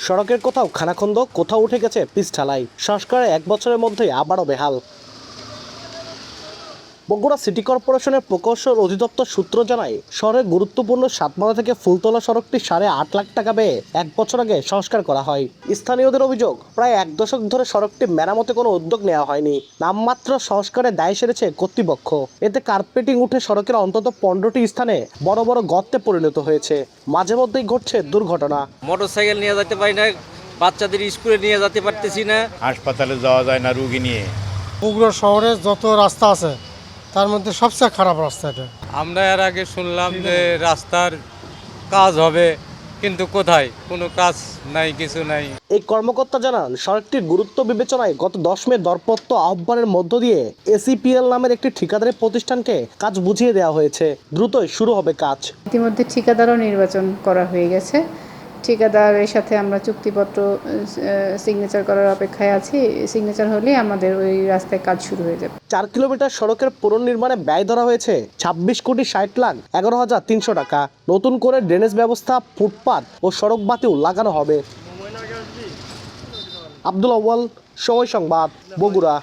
সড়কের কোথাও খানাখন্দ, কোথাও উঠে গেছে পিচ ঢালাই। সংস্কারে 1 বছরের মধ্যেই আবারও বেহাল। বগুড়া সিটি কর্পোরেশনের প্রকৌশল অধিদপ্তর সূত্র জানায়, শহরের গুরুত্বপূর্ণ সাতমাথা থেকে ফুলতলা সড়কটি 8.5 লাখ টাকা ব্যয়ে 1 বছর আগে সংস্কার করা হয়। স্থানীয়দের অভিযোগ, প্রায় 1 দশক ধরে সড়কটি মেরামতে কোনো উদ্যোগ নেওয়া হয়নি। নামমাত্র সংস্কারে দায় সেরেছে কর্তৃপক্ষ। এতে কার্পেটিং উঠে সড়কের অন্তত 15টি স্থানে বড় বড় গর্তে পরিণত হয়েছে। মাঝে মধ্যেই ঘটছে দুর্ঘটনা। মোটরসাইকেল নিয়ে যেতে পারি না, বাচ্চাদের স্কুলে নিয়ে যেতে পারতেছি না, হাসপাতালে যাওয়া যায় না রুগী নিয়ে। বগুড়া শহরে যত রাস্তা আছে তার মধ্যে সবচেয়ে খারাপ রাস্তা এটা। আমরা এর আগে শুনলাম যে রাস্তার কাজ হবে, কিন্তু কোথায়? কোনো কাজ নাই, কিছু নাই। এই কর্মকর্তা জানান, সড়কটির গুরুত্ব বিবেচনায় গত 10 মে দরপত্র আহ্বানের মধ্য দিয়ে এসিপিএল নামের একটি ঠিকাদারি প্রতিষ্ঠানকে কাজ বুঝিয়ে দেওয়া হয়েছে। দ্রুতই শুরু হবে কাজ। ইতিমধ্যে ঠিকাদারও নির্বাচন করা হয়ে গেছে। ঠিকাদারের সাথে আমরা চুক্তিপত্র সিগনেচার করার অপেক্ষায় আছি। সিগনেচার হলে আমাদের ওই রাস্তায় কাজ শুরু হয়ে যাবে। 4 কিলোমিটার সড়কের পুনর্নির্মাণে ব্যয় ধরা হয়েছে 26,60,11,300 টাকা। নতুন করে ড্রেনেজ ব্যবস্থা, ফুটপাত ও সড়ক বাতিও লাগানো হবে। আব্দুল আউয়াল, সময় সংবাদ, বগুড়া।